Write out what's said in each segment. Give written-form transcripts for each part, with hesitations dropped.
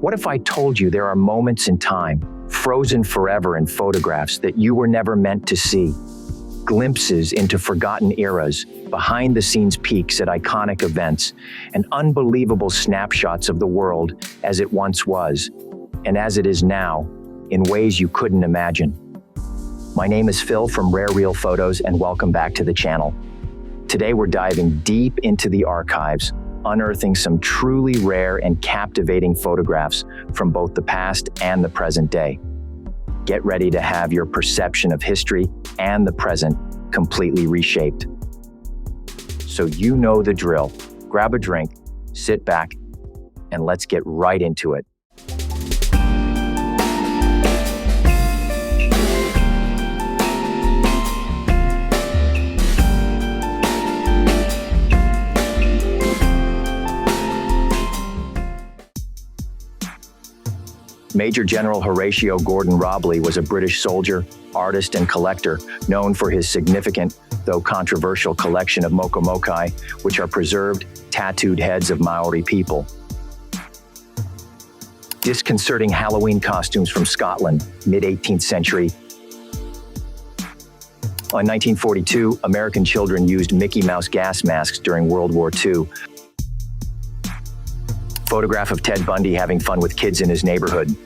What if I told you there are moments in time, frozen forever in photographs that you were never meant to see? Glimpses into forgotten eras, behind-the-scenes peeks at iconic events, and unbelievable snapshots of the world as it once was, and as it is now, in ways you couldn't imagine. My name is Phil from Rare Real Photos, and welcome back to the channel. Today we're diving deep into the archives, unearthing some truly rare and captivating photographs from both the past and the present day. Get ready to have your perception of history and the present completely reshaped. So you know the drill. Grab a drink, sit back, and let's get right into it. Major General Horatio Gordon Robley was a British soldier, artist, and collector known for his significant, though controversial, collection of mokomokai, which are preserved, tattooed heads of Maori people. Disconcerting Halloween costumes from Scotland, mid-18th century. In 1942, American children used Mickey Mouse gas masks during World War II. Photograph of Ted Bundy having fun with kids in his neighborhood.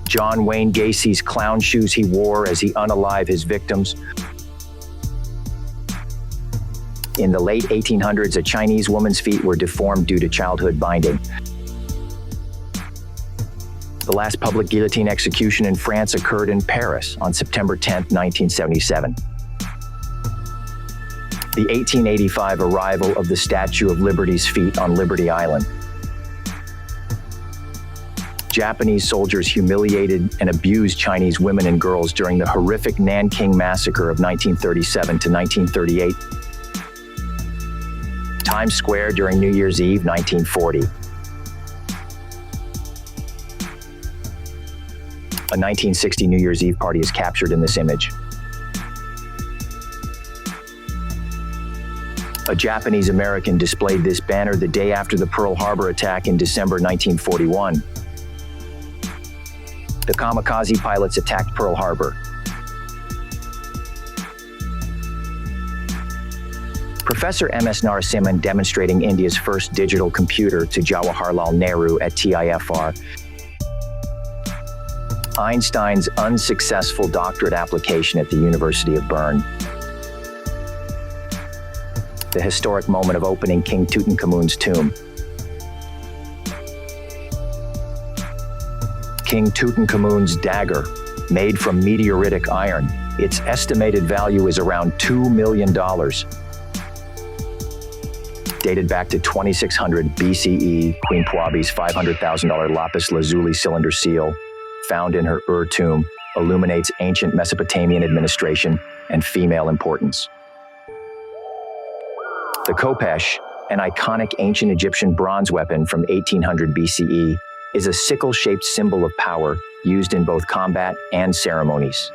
John Wayne Gacy's clown shoes he wore as he unalived his victims. In the late 1800s, a Chinese woman's feet were deformed due to childhood binding. The last public guillotine execution in France occurred in Paris on September 10, 1977. The 1885 arrival of the Statue of Liberty's feet on Liberty Island. Japanese soldiers humiliated and abused Chinese women and girls during the horrific Nanking Massacre of 1937 to 1938. Times Square during New Year's Eve, 1940. A 1960 New Year's Eve party is captured in this image. A Japanese American displayed this banner the day after the Pearl Harbor attack in December 1941. The kamikaze pilots attacked Pearl Harbor. Professor M.S. Narasimhan demonstrating India's first digital computer to Jawaharlal Nehru at TIFR. Einstein's unsuccessful doctorate application at the University of Bern. The historic moment of opening King Tutankhamun's tomb. King Tutankhamun's dagger, made from meteoritic iron. Its estimated value is around $2 million. Dated back to 2600 BCE, Queen Puabi's $500,000 lapis lazuli cylinder seal, found in her Ur tomb, illuminates ancient Mesopotamian administration and female importance. The Khopesh, an iconic ancient Egyptian bronze weapon from 1800 BCE, is a sickle-shaped symbol of power used in both combat and ceremonies.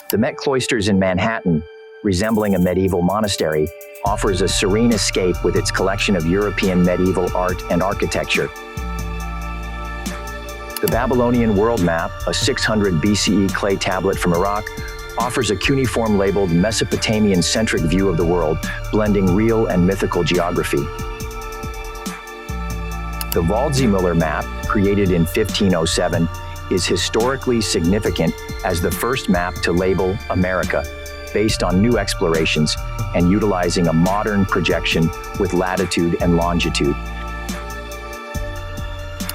The Met Cloisters in Manhattan, resembling a medieval monastery, offers a serene escape with its collection of European medieval art and architecture. The Babylonian World Map, a 600 BCE clay tablet from Iraq, offers a cuneiform labeled Mesopotamian-centric view of the world, blending real and mythical geography. The Waldseemüller map, created in 1507, is historically significant as the first map to label America, based on new explorations and utilizing a modern projection with latitude and longitude.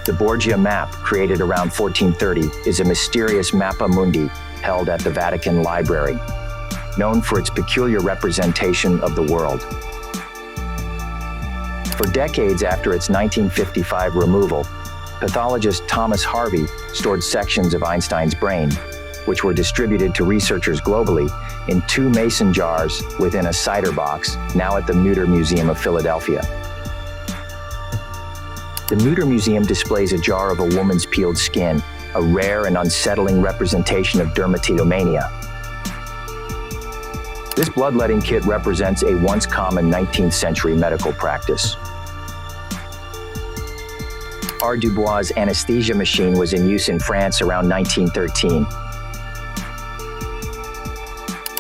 The Borgia map, created around 1430, is a mysterious mappa mundi held at the Vatican Library, known for its peculiar representation of the world. For decades after its 1955 removal, pathologist Thomas Harvey stored sections of Einstein's brain, which were distributed to researchers globally in 2 mason jars within a cider box, now at the Mütter Museum of Philadelphia. The Mütter Museum displays a jar of a woman's peeled skin, a rare and unsettling representation of dermatillomania. This bloodletting kit represents a once common 19th century medical practice. R. Dubois' anesthesia machine was in use in France around 1913.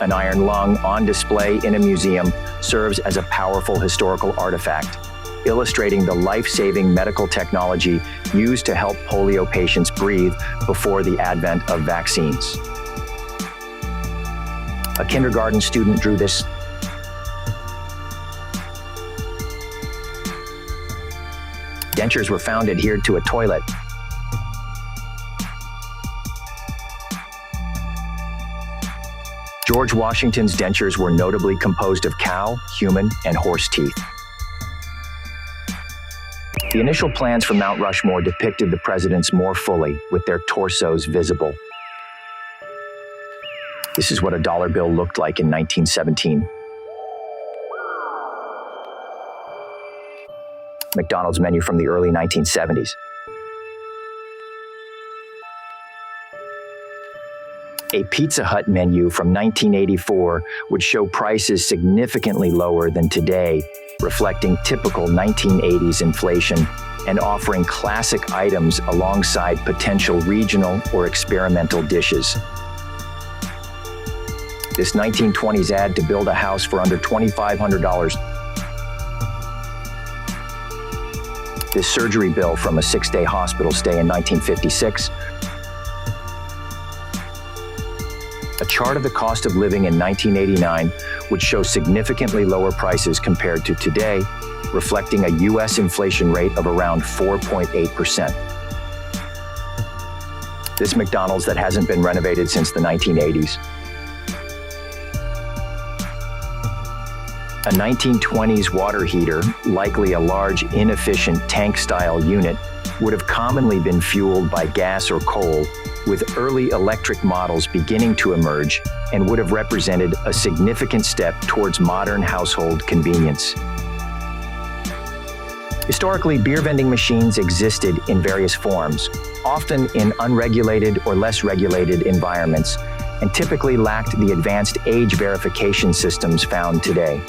An iron lung on display in a museum serves as a powerful historical artifact, illustrating the life-saving medical technology used to help polio patients breathe before the advent of vaccines. A kindergarten student drew this. Dentures were found adhered to a toilet. George Washington's dentures were notably composed of cow, human, and horse teeth. The initial plans for Mount Rushmore depicted the presidents more fully, with their torsos visible. This is what a dollar bill looked like in 1917. McDonald's menu from the early 1970s. A Pizza Hut menu from 1984 would show prices significantly lower than today, reflecting typical 1980s inflation and offering classic items alongside potential regional or experimental dishes. This 1920s ad to build a house for under $2,500. This surgery bill from a 6-day hospital stay in 1956. A chart of the cost of living in 1989 would show significantly lower prices compared to today, reflecting a U.S. inflation rate of around 4.8%. This McDonald's that hasn't been renovated since the 1980s. A 1920s water heater, likely a large, inefficient tank-style unit, would have commonly been fueled by gas or coal, with early electric models beginning to emerge, and would have represented a significant step towards modern household convenience. Historically, beer vending machines existed in various forms, often in unregulated or less regulated environments, and typically lacked the advanced age verification systems found today.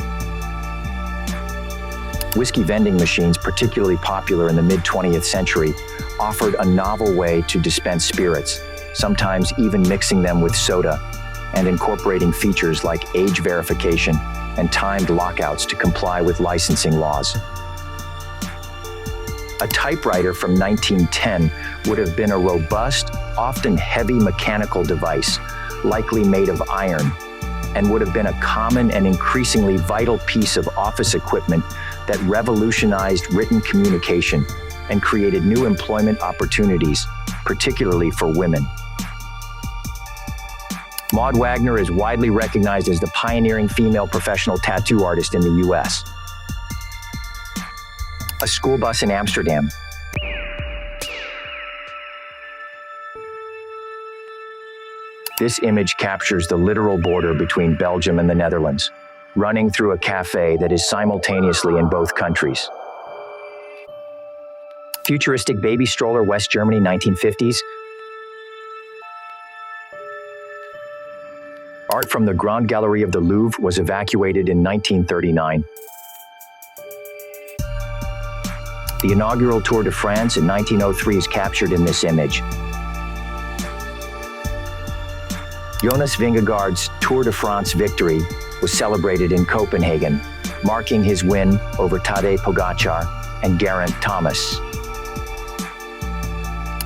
Whiskey vending machines, particularly popular in the mid-20th century, offered a novel way to dispense spirits, sometimes even mixing them with soda, and incorporating features like age verification and timed lockouts to comply with licensing laws. A typewriter from 1910 would have been a robust, often heavy mechanical device, likely made of iron, and would have been a common and increasingly vital piece of office equipment that revolutionized written communication and created new employment opportunities, particularly for women. Maud Wagner is widely recognized as the pioneering female professional tattoo artist in the U.S. A school bus in Amsterdam. This image captures the literal border between Belgium and the Netherlands, running through a cafe that is simultaneously in both countries. Futuristic baby stroller, West Germany, 1950s. Art from the Grand Gallery of the Louvre was evacuated in 1939. The inaugural Tour de France in 1903 is captured in this image. Jonas Vingegaard's Tour de France victory was celebrated in Copenhagen, marking his win over Tadej Pogačar and Geraint Thomas.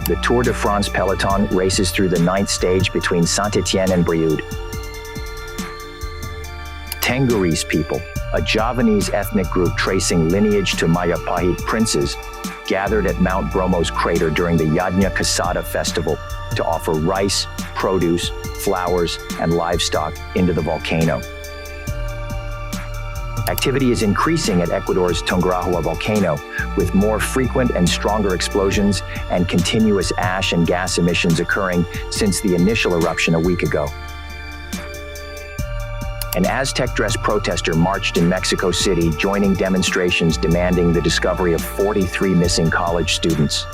The Tour de France peloton races through the 9th stage between Saint-Étienne and Brioude. Tengurese people, a Javanese ethnic group tracing lineage to Majapahit princes, gathered at Mount Bromo's crater during the Yadnya Kasada festival to offer rice, produce, flowers, and livestock into the volcano. Activity is increasing at Ecuador's Tungurahua volcano, with more frequent and stronger explosions and continuous ash and gas emissions occurring since the initial eruption a week ago. An Aztec-dressed protester marched in Mexico City, joining demonstrations demanding the discovery of 43 missing college students.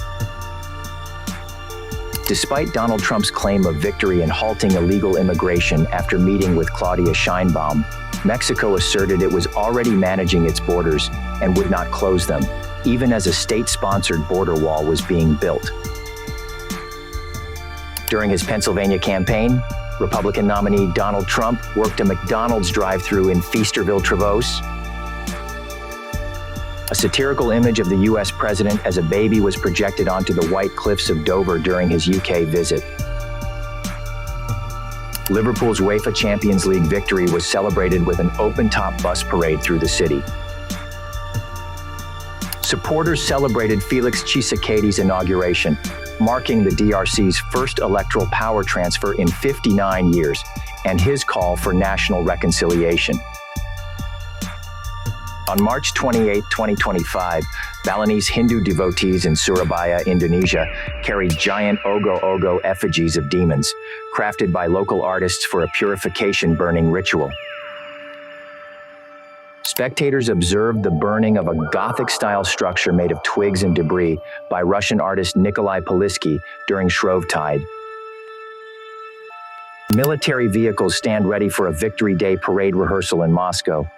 Despite Donald Trump's claim of victory in halting illegal immigration after meeting with Claudia Sheinbaum, Mexico asserted it was already managing its borders and would not close them, even as a state-sponsored border wall was being built. During his Pennsylvania campaign, Republican nominee Donald Trump worked a McDonald's drive-thru in Feasterville, Trevose. A satirical image of the U.S. president as a baby was projected onto the white cliffs of Dover during his UK visit. Liverpool's UEFA Champions League victory was celebrated with an open-top bus parade through the city. Supporters celebrated Felix Tshisekedi's inauguration, marking the DRC's first electoral power transfer in 59 years, and his call for national reconciliation. On March 28, 2025, Balinese Hindu devotees in Surabaya, Indonesia, carried giant ogo-ogo effigies of demons, crafted by local artists for a purification burning ritual. Spectators observed the burning of a Gothic-style structure made of twigs and debris by Russian artist Nikolai Polisky during Shrovetide. Military vehicles stand ready for a Victory Day parade rehearsal in Moscow.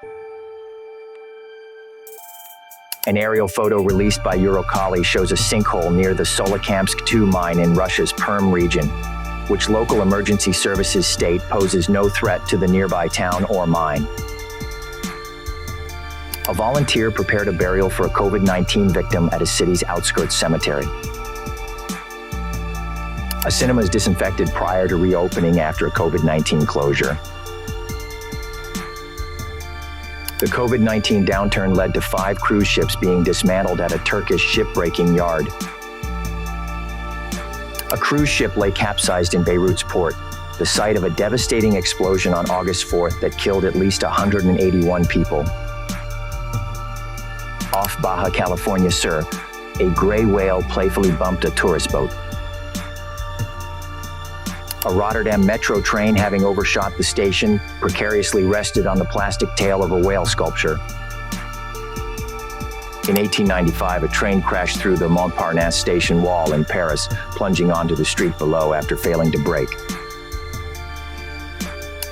An aerial photo released by Uralkali shows a sinkhole near the Solikamsk 2 mine in Russia's Perm region, which local emergency services state poses no threat to the nearby town or mine. A volunteer prepared a burial for a COVID-19 victim at a city's outskirts cemetery. A cinema is disinfected prior to reopening after a COVID-19 closure. The COVID-19 downturn led to 5 cruise ships being dismantled at a Turkish shipbreaking yard. A cruise ship lay capsized in Beirut's port, the site of a devastating explosion on August 4th that killed at least 181 people. Off Baja California Sur, a gray whale playfully bumped a tourist boat. A Rotterdam metro train, having overshot the station, precariously rested on the plastic tail of a whale sculpture. In 1895, a train crashed through the Montparnasse station wall in Paris, plunging onto the street below after failing to brake.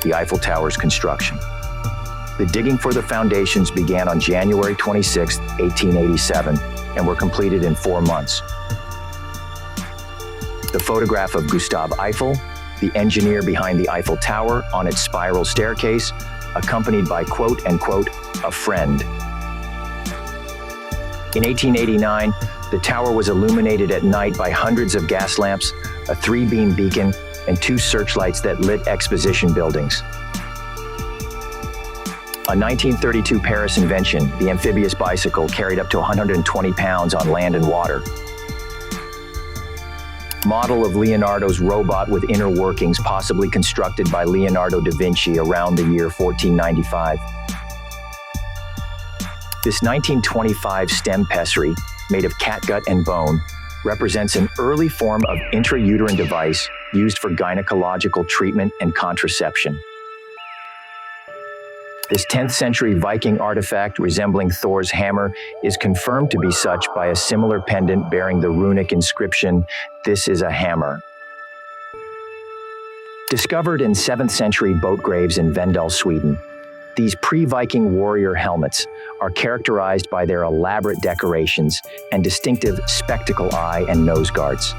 The Eiffel Tower's construction. The digging for the foundations began on January 26, 1887, and were completed in 4 months. The photograph of Gustave Eiffel, the engineer behind the Eiffel Tower, on its spiral staircase, accompanied by quote-unquote, a friend. In 1889, the tower was illuminated at night by hundreds of gas lamps, a 3-beam beacon, and 2 searchlights that lit exposition buildings. A 1932 Paris invention, the amphibious bicycle, carried up to 120 pounds on land and water. Model of Leonardo's robot with inner workings, possibly constructed by Leonardo da Vinci around the year 1495. This 1925 stem pessary, made of catgut and bone, represents an early form of intrauterine device used for gynecological treatment and contraception. This 10th century Viking artifact resembling Thor's hammer is confirmed to be such by a similar pendant bearing the runic inscription, "This is a hammer." Discovered in 7th century boat graves in Vendel, Sweden, these pre-Viking warrior helmets are characterized by their elaborate decorations and distinctive spectacle eye and nose guards.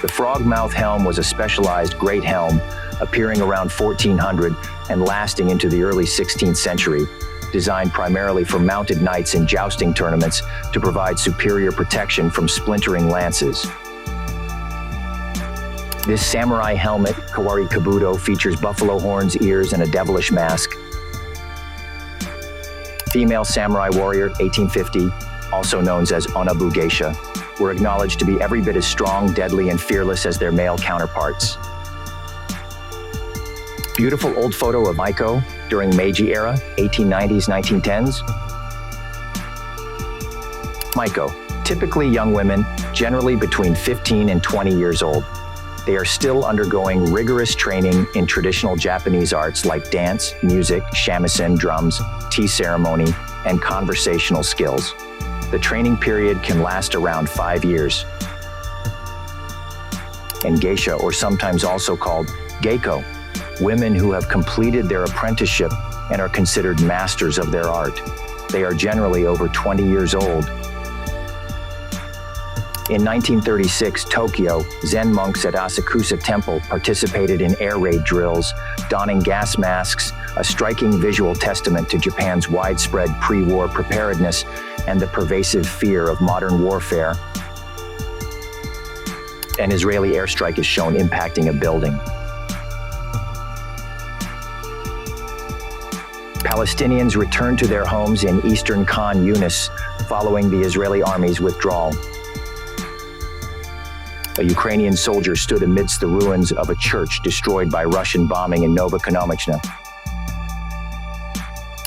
The frog-mouth helm was a specialized great helm appearing around 1400 and lasting into the early 16th century, designed primarily for mounted knights in jousting tournaments to provide superior protection from splintering lances. This samurai helmet, Kawari Kabuto, features buffalo horns, ears, and a devilish mask. Female samurai warrior, 1850, also known as Onabu Geisha, were acknowledged to be every bit as strong, deadly, and fearless as their male counterparts. Beautiful old photo of Maiko during Meiji era, 1890s, 1910s. Maiko, typically young women, generally between 15 and 20 years old. They are still undergoing rigorous training in traditional Japanese arts like dance, music, shamisen, drums, tea ceremony, and conversational skills. The training period can last around 5 years. and geisha, or sometimes also called geiko, women who have completed their apprenticeship and are considered masters of their art. They are generally over 20 years old. In 1936, Tokyo, Zen monks at Asakusa Temple participated in air raid drills, donning gas masks, a striking visual testament to Japan's widespread pre-war preparedness and the pervasive fear of modern warfare. An Israeli airstrike is shown impacting a building. Palestinians returned to their homes in eastern Khan Yunis following the Israeli army's withdrawal. A Ukrainian soldier stood amidst the ruins of a church destroyed by Russian bombing in Novokonomichna.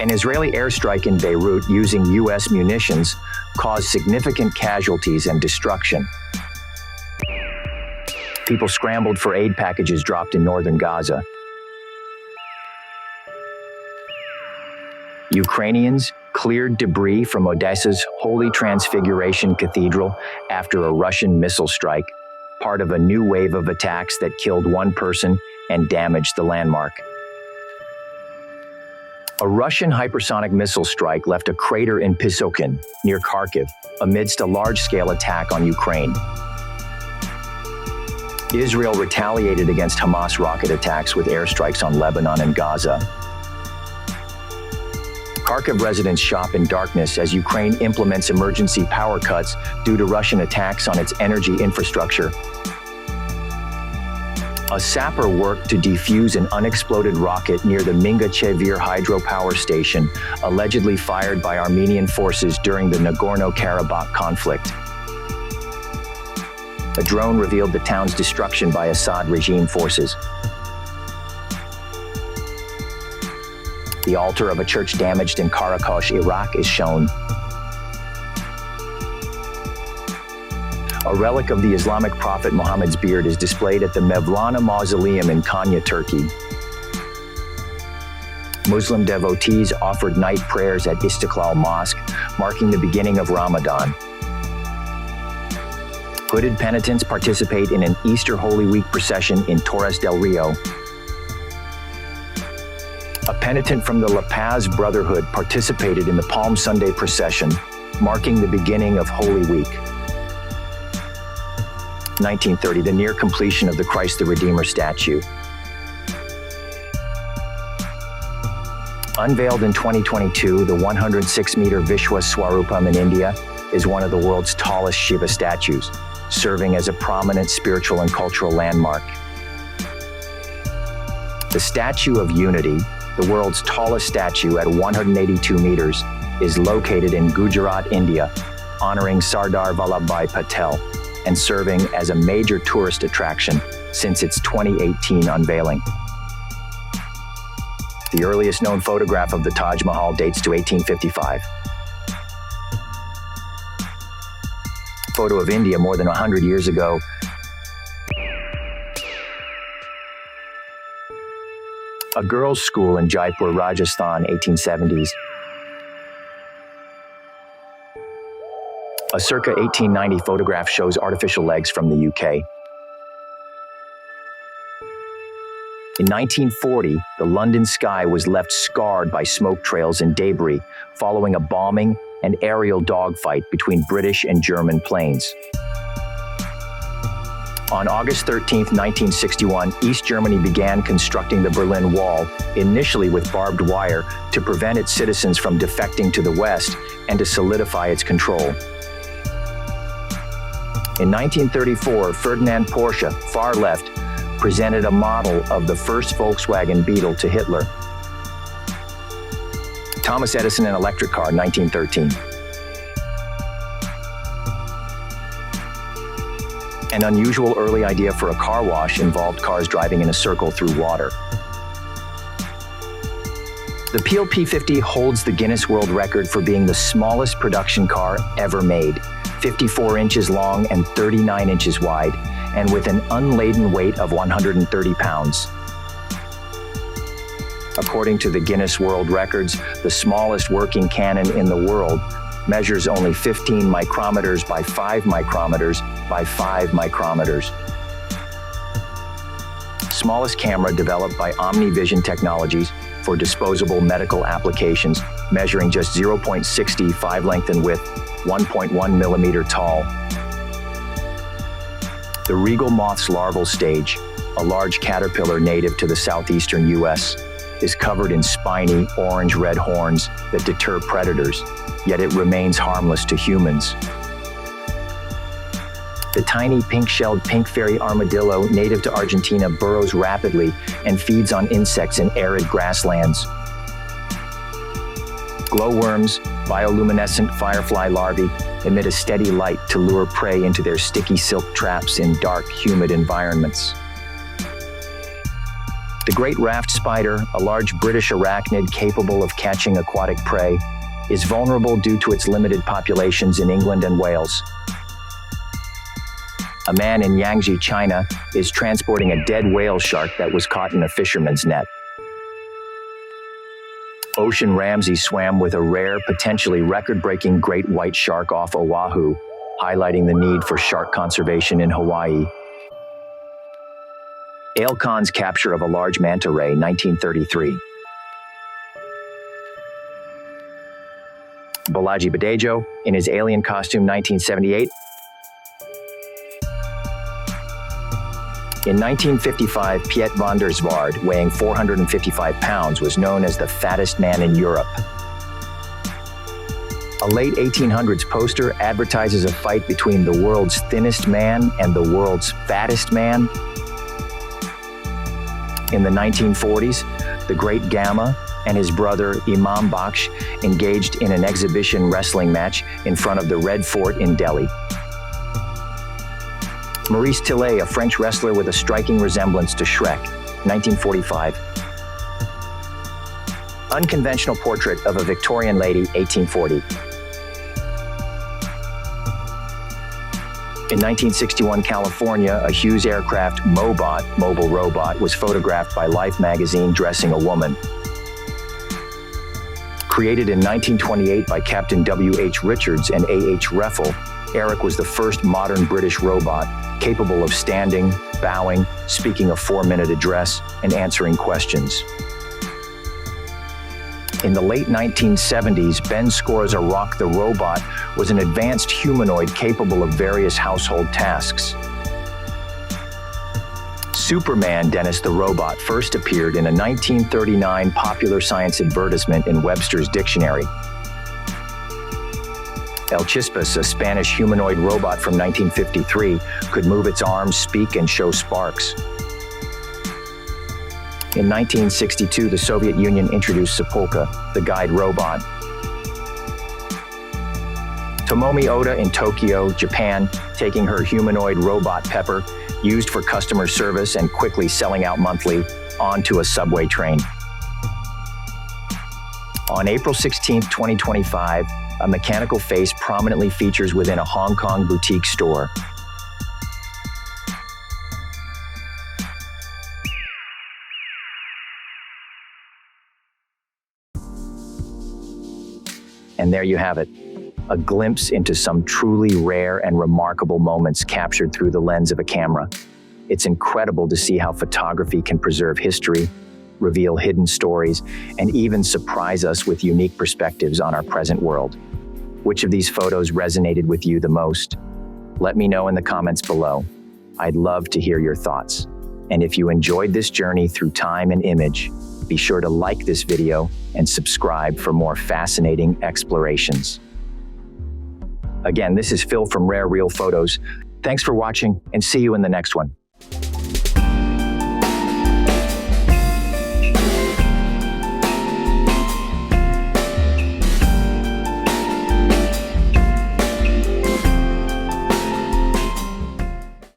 An Israeli airstrike in Beirut using U.S. munitions caused significant casualties and destruction. People scrambled for aid packages dropped in northern Gaza. Ukrainians cleared debris from Odessa's Holy Transfiguration Cathedral after a Russian missile strike, part of a new wave of attacks that killed one person and damaged the landmark. A Russian hypersonic missile strike left a crater in Pisokhin, near Kharkiv, amidst a large-scale attack on Ukraine. Israel retaliated against Hamas rocket attacks with airstrikes on Lebanon and Gaza. Kharkiv residents shop in darkness as Ukraine implements emergency power cuts due to Russian attacks on its energy infrastructure. A sapper worked to defuse an unexploded rocket near the Minga-Chevir hydropower station, allegedly fired by Armenian forces during the Nagorno-Karabakh conflict. A drone revealed the town's destruction by Assad regime forces. The altar of a church damaged in Karakosh, Iraq is shown. A relic of the Islamic prophet Muhammad's beard is displayed at the Mevlana Mausoleum in Konya, Turkey. Muslim devotees offered night prayers at Istiklal Mosque, marking the beginning of Ramadan. Hooded penitents participate in an Easter Holy Week procession in Torres del Rio. A penitent from the La Paz Brotherhood participated in the Palm Sunday procession, marking the beginning of Holy Week. 1930, the near completion of the Christ the Redeemer statue. Unveiled in 2022, the 106-meter Vishwa Swarupam in India is one of the world's tallest Shiva statues, serving as a prominent spiritual and cultural landmark. The Statue of Unity, the world's tallest statue at 182 meters, is located in Gujarat, India, honoring Sardar Vallabhbhai Patel and serving as a major tourist attraction since its 2018 unveiling. The earliest known photograph of the Taj Mahal dates to 1855. Photo of India more than 100 years ago. A girls' school in Jaipur, Rajasthan, 1870s. A circa 1890 photograph shows artificial legs from the UK. In 1940, the London sky was left scarred by smoke trails and debris following a bombing and aerial dogfight between British and German planes. On August 13, 1961, East Germany began constructing the Berlin Wall, initially with barbed wire, to prevent its citizens from defecting to the west and to solidify its control. In 1934, Ferdinand Porsche, far left, presented a model of the first Volkswagen Beetle to Hitler. Thomas Edison, an electric car, 1913. An unusual early idea for a car wash involved cars driving in a circle through water. The Peel P50 holds the Guinness World Record for being the smallest production car ever made, 54 inches long and 39 inches wide, and with an unladen weight of 130 pounds. According to the Guinness World Records, the smallest working cannon in the world measures only 15 micrometers by 5 micrometers by 5 micrometers. smallest camera developed by OmniVision Technologies for disposable medical applications, measuring just 0.65 length and width, 1.1 millimeter tall. The regal moth's larval stage, a large caterpillar native to the southeastern U.S., is covered in spiny, orange-red horns that deter predators, yet it remains harmless to humans. The tiny pink-shelled pink fairy armadillo, native to Argentina, burrows rapidly and feeds on insects in arid grasslands. Glowworms, bioluminescent firefly larvae, emit a steady light to lure prey into their sticky silk traps in dark, humid environments. The great raft spider, a large British arachnid capable of catching aquatic prey, is vulnerable due to its limited populations in England and Wales. A man in Yangtze, China, is transporting a dead whale shark that was caught in a fisherman's net. Ocean Ramsey swam with a rare, potentially record-breaking great white shark off Oahu, highlighting the need for shark conservation in Hawaii. Ale Khan's capture of a large manta ray, 1933. Balaji Badejo, in his alien costume, 1978. In 1955, Piet van der Zwaard, weighing 455 pounds, was known as the fattest man in Europe. A late 1800s poster advertises a fight between the world's thinnest man and the world's fattest man. In the 1940s, the Great Gamma and his brother Imam Baksh engaged in an exhibition wrestling match in front of the Red Fort in Delhi. Maurice Tillet, a French wrestler with a striking resemblance to Shrek, 1945. Unconventional portrait of a Victorian lady, 1840. In 1961, California, a Hughes aircraft Mobot, mobile robot, was photographed by Life magazine dressing a woman. Created in 1928 by Captain W.H. Richards and A.H. Reffel, Eric was the first modern British robot capable of standing, bowing, speaking a 4-minute address, and answering questions. In the late 1970s, Ben Scorza Rock the Robot was an advanced humanoid capable of various household tasks. Superman Dennis the Robot first appeared in a 1939 Popular Science advertisement in Webster's Dictionary. El Chispas, a Spanish humanoid robot from 1953, could move its arms, speak, and show sparks. In 1962, the Soviet Union introduced Sepulka, the guide robot. Tomomi Oda in Tokyo, Japan, taking her humanoid robot Pepper, used for customer service and quickly selling out monthly, onto a subway train. On April 16, 2025, a mechanical face prominently features within a Hong Kong boutique store. And there you have it, a glimpse into some truly rare and remarkable moments captured through the lens of a camera. It's incredible to see how photography can preserve history, reveal hidden stories, and even surprise us with unique perspectives on our present world. Which of these photos resonated with you the most? Let me know in the comments below. I'd love to hear your thoughts. And if you enjoyed this journey through time and image, be sure to like this video and subscribe for more fascinating explorations. Again, this is Phil from Rare Real Photos. Thanks for watching, and see you in the next one.